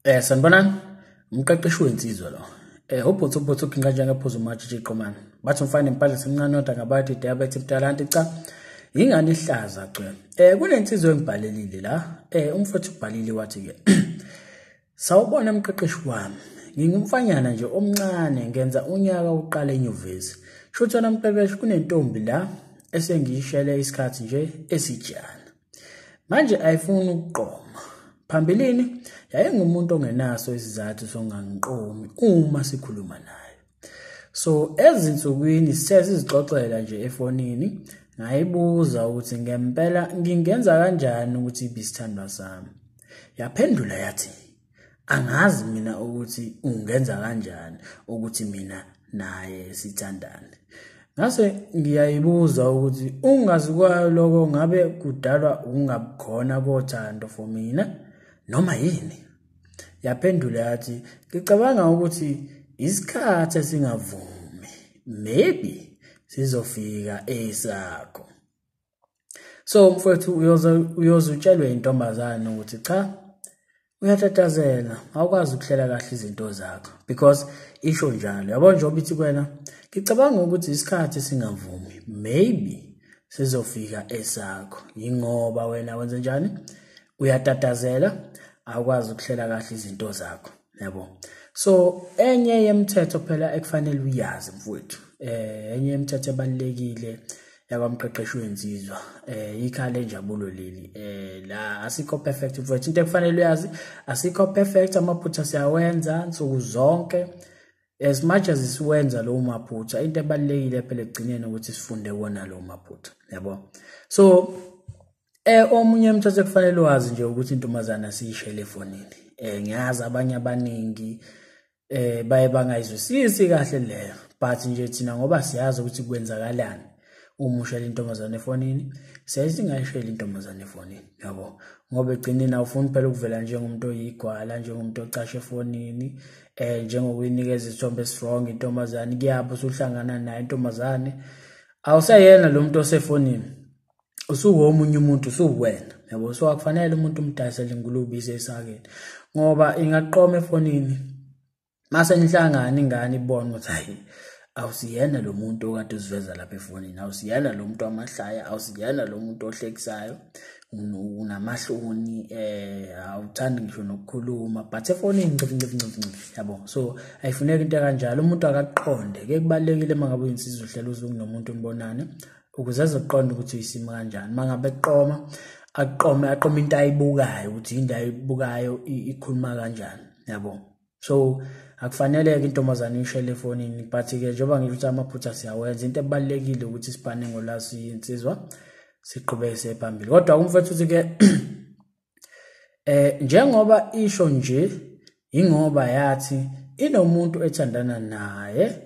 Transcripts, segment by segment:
Sanibonani, umqeqeshi wensizwa lo. Ubhuthu kinga njengephuzu matshi iqomana. Bathi umfana impahla semncane kodwa ngabathi diabetes talent cha. Ingane ihlaza cwe. Kunensizwe engibhalelile la. Umfowethu ubhalile wathi ke. Sawubona umqeqeshi wami. Ngingumfanyana nje omncane ngenza unyaka uqala enyuvesi. Shutha namqeqeshi kunentombi la esengiyishele isikhathi nje esijana. Manje ayifuni ukuqoma. Phambilini yayingumuntu ongenaso isizathu songangiqomi uma sikhuluma naye. So ezinsukwini sizixoxela nje efonini ngayibuza ukuthi ngempela ngingenza kanjani ukuthi ibisithandwa sami. Yaphendula yathi angazi mina ukuthi ungenza kanjani ukuthi mina naye sithandane. Ngase ngiyayibuza ukuthi ungazikwayo lokho ngabe kudalwa ungabukhona kothando for mina noma yini. Yaphendula yathi ngicabanga ukuthi isikhathi esingavumi maybe sizofika esakho. So mfowethu uyozutshelwe intombazana ukuthi cha uyatatazela awukwazi ukuhlela kahle izinto zakho because isho njalo yabo nje obithi kwena ngicabanga ukuthi isikhathi esingavumi maybe sizofika esakho ingoba wena wenze njani uyatatazela awukwazi ukuhlela kahle izinto zakho yabo. So enye yemithetho phela ekufanele uyazi mfowethu enye yemithetho ebalekile yakwamqeqeshi wensizwa ikhale enjabulo leli la asikho perfect mfowethu into ekufanele uyazi asikho perfect amaphutha siyawenza nsuku zonke as much as siwenza lo maphutha into ebalekile phela egcineni ukuthi sifunde wona lo maphutha yabo. So omunye umthetho ekufanele wazi nje ukuthi intombazana siyishele efonini. Ngiyazi abanye abaningi baye bangayizwisisi kahle leyo but nje thina ngoba siyazi ukuthi kwenzakalani uma ushela intombazana efonini sesingayishela intombazana efonini yabo ngoba egcineni awufuni phela ukuvela njengomuntu oyigwala njengomuntu ocashe efonini njengokuyinikeza isithombe strong intombazana kuyapho usuhlangana naye intombazane awusayena lo muntu osefonini usuwomunye umuntu usuwena yabo. So akufanele umuntu umdayisele ingulube isesakeni ngoba ingaqoma efonini mase nihlangana ingane ibone ukuthi hayi awusiyena lo muntu okade uziveza lapha efonini awusiyena lo muntu amahlaya awusiyena lo muntu ohlekisayo unamahloni awuthandi ngisho nokukhuluma but efonini ncif yabo. So ayifuneki into kanjalo umuntu akaqonde ke kubalekile mangabe uyinsizwa uhlela uzungu nomuntu umbonane ukuze azoqonda ukuthi uyisimo kanjani mangabe eqoma aqome into ayibukayo ukuthi into ayibukayo ikhuluma kanjani yabo. So akufanele ke intombazana ishele efonini but ke njengoba ngisho ukuthi amaphutha siyawenza into ebalekile ukuthi sibhane ngolasi insizwa siqhubeke phambili kodwa kumfethu uthi ke njengoba isho nje ingoba yathi inomuntu ethandana naye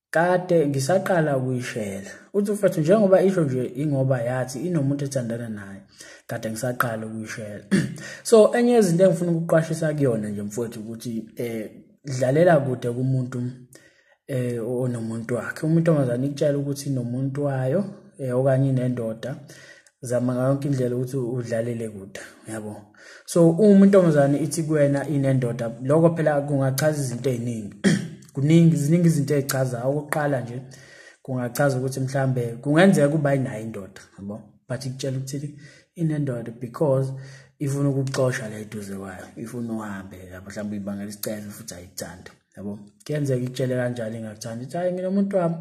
kade ngisaqala ukuyishela uthi mfethu njengoba isho nje ingoba yathi inomuntu ethandana naye kade ngisaqala ukuyishela. So enye izinto engifuna ukuqwashisa kuyona nje mfowethu ukuthi dlalela kude kumuntu onomuntu wakhe umuntu ongazani ikutshela ukuthi inomuntu wayo okanye inendoda zama yonke indlela ukuthi udlalele kude yabo. So uma intombazane ithi kuwena inendoda lokho phela kungachaza izinto eziningi ziningi izinto ezichaza okokuqala nje kungachaza ukuthi mhlambe kungenzeka kuba ayinayo indoda yabo but ikutshela ukuthi inendoda because ifuna ukuxosha la eduze kwayo ifuna uhambe yabo mhlambe ibangela isicelo futhi ayithanda yabo. Kuyenzeka ikutshele kanjalo ingakuthanda ithi hayi nginomuntu wami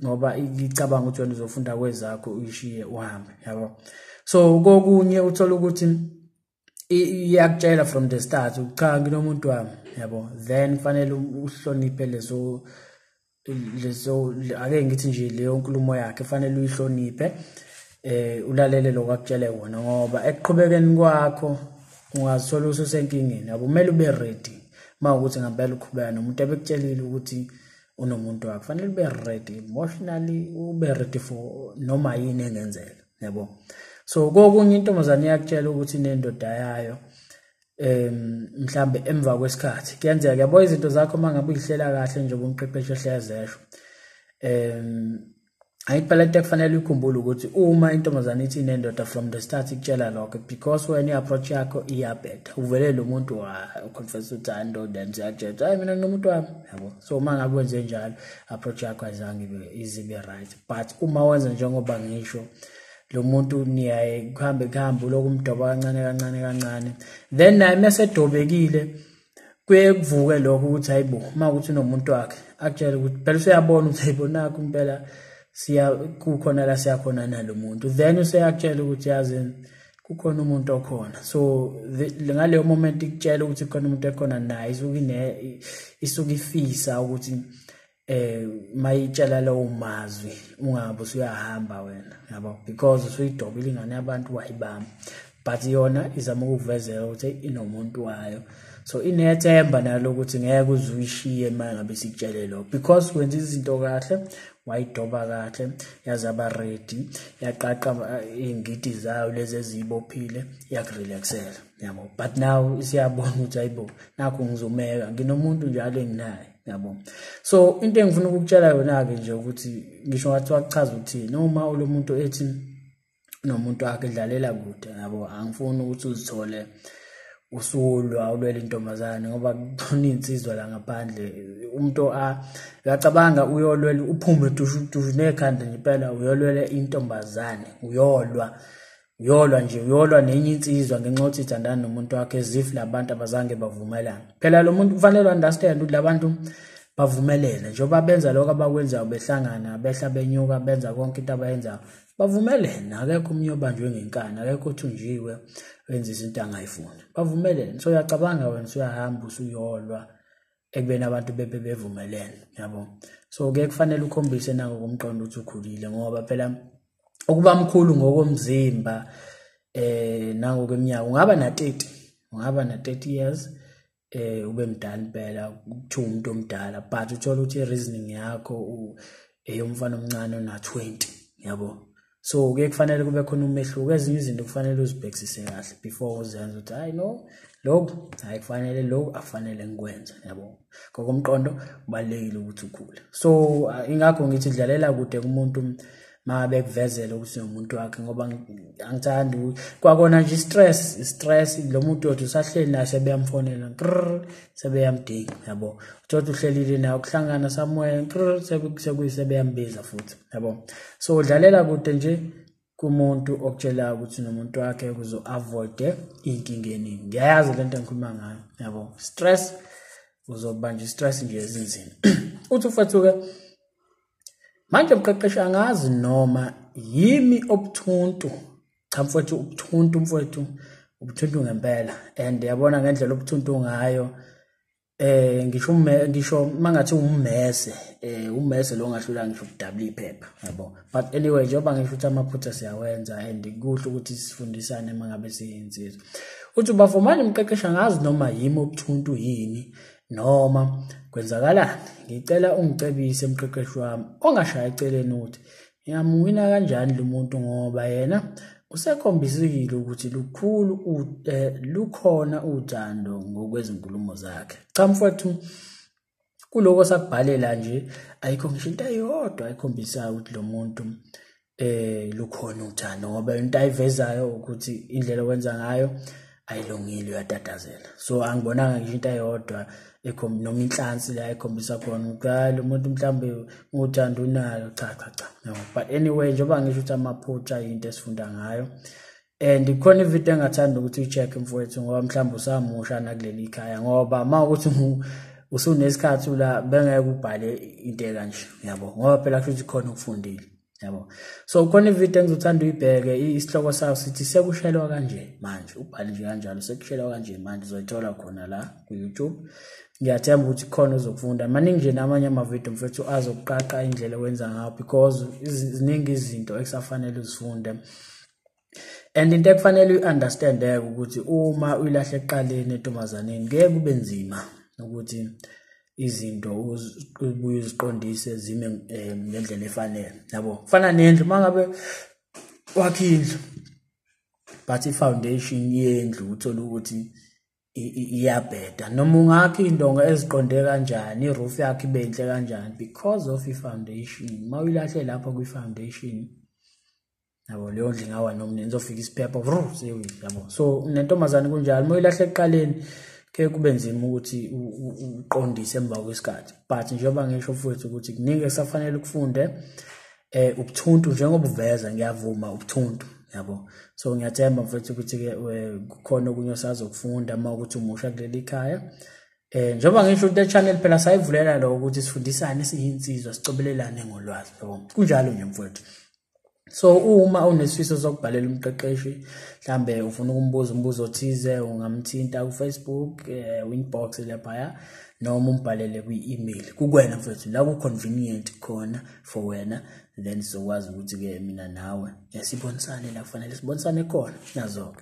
ngoba icabanga ukuthi wena uzofunda kwezakho uyishiye uhambe yabo. So kokunye uthola ukuthi iyakutshela from the start cha nginomuntu wami yabo then kufanele uhloniphe lezo ake ngithi nje leyo nkulumo yakhe kufanele uyihloniphe ulalele lokakutshele wona ngoba ekuqhubekeni kwakho ungazithola ususenkingeni yabo. Kumele ube ready mawukuthi ngempela uqhubeka nomuntu ebekutshelile ukuthi unomuntu wakhe kufanele ube ready emotionally ube ready for noma yini engenzeka yabo. So kokunye intombazane iyakutshela ukuthi inendoda yayo mhlambe emva kwesikhathi kuyenzeka yabo izinto zakho mangabe uyihlela kahle njengoba umqeqeshi ehlezesho Ayiphela into kufanele ukukhumbula ukuthi uma intombazane ithi inendoda from the start ikutshela lokho because when i-approach yakho iyabheda uvele lo muntu uconfess ukuthi andoda ngisiyakutshela hayi mina nginomuntu wami yabo so uma ngabe wenze njalo approach yakho ayizange ibe right but uma wenza njengoba ngisho lo muntu niyaye kuhambe lokumdoba kancane then naye mesedobekile kuye kuvuke lokho ukuthi hayibo uma ukuthi unomuntu wakhe akutshela ukuthi phela useyabona ukuthi hayibo nakho impela kukhona la siyakhona nalo muntu then useyakutshela ukuthi yazi kukhona umuntu okhona so ngaleyo moment ikutshela ukuthi kukhona umuntu ekhona naye isuke ifisa ukuthi mayitshela lawo mazwi ungabe usuyahamba wena yabo because usuyidobile ingane yabantu wayibamba but yona izama ukukuvezela ukuthi inomuntu wayo so inethemba nalo ukuthi ngeke uzuyishiye mangabe sikutshele lokho because wenza izinto kahle wayidoba kahle yazaba ready yaqaqa ingidi zayo lezi ezibophile yakurelaxela yabo but now siyabona ukuthi hayibo nakho ngizomeka nginomuntu njalo enginaye yabo so into engifuna ukukutshela yona ke nje ukuthi ngisho ngathi wachaza ukuthi noma lo muntu ethi nomuntu wakhe Dlalela kude yabo angifuni ukuthi uzithole usulwa ulwela intombazane ngoba kukhona insizwa la ngaphandle umuntu uyacabanga uyolwela uphume dushu nekhanda nje phela uyolwela intombazane uyolwa nje nenye insizwa ngenxa yokuthi ithandana nomuntu wakhe ezif labantu abazange bavumelana phela lo muntu kufanele understand ukuthi labantu bavumelene njengoba benza lokho abakwenzayo behlangana behla benyuka benza konke into abayenzayo bavumelene akekho umnye obanjwe ngenkani akekho uthunjiwe wenza izinto angayifuni bavumelene so uyacabanga wena usuyahamba usuyolwa ekubeni abantu bevumelene yabo so ke kufanele ukhombise nako kumqondo ukuthi ukhulile ngoba phela ukuba mkhulu ngokomzimba nangokweminyaka ungaba na 30 years ube mdala impela ukuthiwa umuntu omdala but uthola ukuthi reasoning yakho eyomfana omncane ona 20 yabo so ke kufanele kube khona umehluko ezinye izinto kufanele uzibhekisise kahle before uzenze ukuthi hayi no lokho hayi kufanele lokho afanele ngikwenza yabo ngokomqondo kubalekile ukuthi ukhule so ingakho ngithi Dlalela kude kumuntu mabe kuvezela ukuthi umuntu wakhe ngoba angithandi kwakona nje stress lo muntu othi usahleli naye sebeyamfonela sebeyamdinga yabo uthi uhlelile naye ukuhlangana somewhere sebeyambiza futhi yabo so Dlalela kude nje kumuntu okutshela ukuthi nomuntu wakhe kuzo avoid inkinga eningi ngiyazi lento engikhuluma ngayo yabo stress uzobanja stress nje ezinzini uthi ufathuke manje umqeqeshi angazi noma yimi obuthuntu cha mfowethu ubuthuntu ngempela and yabona ngendlela obuthuntu ngayo ngisho mangathi ummese lo ngahlula ngisho ukudabula iphepha yabo but anyway njengoba ngisho ukuthi amaphutha siyawenza and kuhle ukuthi sifundisane mangabe siyinsizwa uthi bafumana umqeqeshi angazi noma yimi obuthuntu yini noma kwenzakalani ngicela ungicebise umqeqeshi wami ongashaya eceleni ukuthi ngiyamuwina kanjani lo muntu ngoba yena usekhombisile ukuthi lukhona uthando ngokwezinkulumo zakhe cha mfowethu kuloko sakubhalela nje ayikho ngisho into eyodwa ayikhombisa ukuthi lo muntu lukhona uthando ngoba into ayivezayo ukuthi indlela okwenza ngayo ayilungile uyatatazela so angibonanga ngisho into eyodwa noma inhlansi la ekhombisa khona ukuthi lo muntu mhlambe uthando unalo cha no but anyway njengoba ngisho ukuthi amaphutha into esifunda ngayo and khona ivideo engathanda ukuthi ucheck mfowethu ngoba mhlambe usamusha na kuleli ikhaya ngoba mawukuthi usunesikhathi la bengeke ubhale into ekanje yabo ngoba phela kusho ukuthi khona ukufundile yabo so khona ivideo engizothanda uyibheke isihloko sayo sithi sekushelwa kanje manje ubhale nje kanjalo sekushelwa kanje manje uzoyithola khona la ku YouTube ngiyathemba ukuthi khona uzokufunda maningi nje namanye amavideo mfethu azokuqaqa indlela wenza ngayo because iziningi izinto ekusafanele uzifunde and into ekufanele uunderstand ukuthi uma uyilahle eqaleni entombazaneni ngeke kube nzima ukuthi izinto ubuye uziqondise zime ngendlela efanele yabo kufana nendlu mangabe wakhe indlu but ifoundation yendlu uthola ukuthi iyabheda noma ungakhi indonga eziqonde kanjani iroof yakhe ibe inhle kanjani because of i-foundation mawuyilahle lapha kwi-foundation yabo leyo ndlu ngawa noma nizofika isiphepha yabo so nentombazane kunjalo mawuyilahle ekuqaleni ke kube nzima ukuthi uqondise emva kwesikhathi but njengoba ngisho futhi ukuthi kuningi kusafanele ukufunde ubuthuntu njengoba uveza ngiyavuma ubuthuntu yabo so ngiyathemba mfethu ukuthi ke kukhona okunye osazokufunda uma ukuthi umusha kuleli khaya njengoba ngisho ukuthi channel phela sayivulela lo ukuthi sifundisane siyinsizwa sicobelelane ngolwazi yabo kunjalo nje mfethu so uma unesifiso sokubhalela umqeqeshi mhlambe ufuna ukumbuza umbuzo othize ungamthinta ku Facebook inbox lapha noma umbhalele kwi-email kukwena mfethu la ku convenient khona for wena then sizokwazi ukuthi ke mina nawe sibonisane la kufanele sibonisane khona nazo.